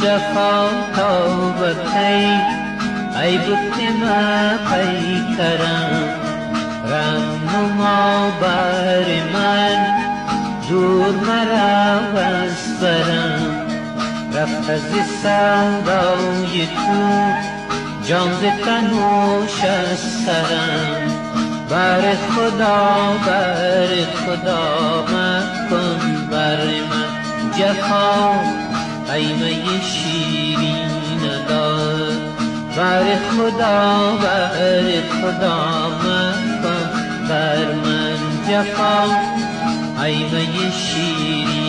جفا تا به کی ای بت ما پیکرم رهنما بر من دور مرو از برم رفت از سودای تو جان ز تنوش از سرم بر خدا مکن بر من جفا ای می شیرین داد بر خدا مکن بر من جفا ای می شیرین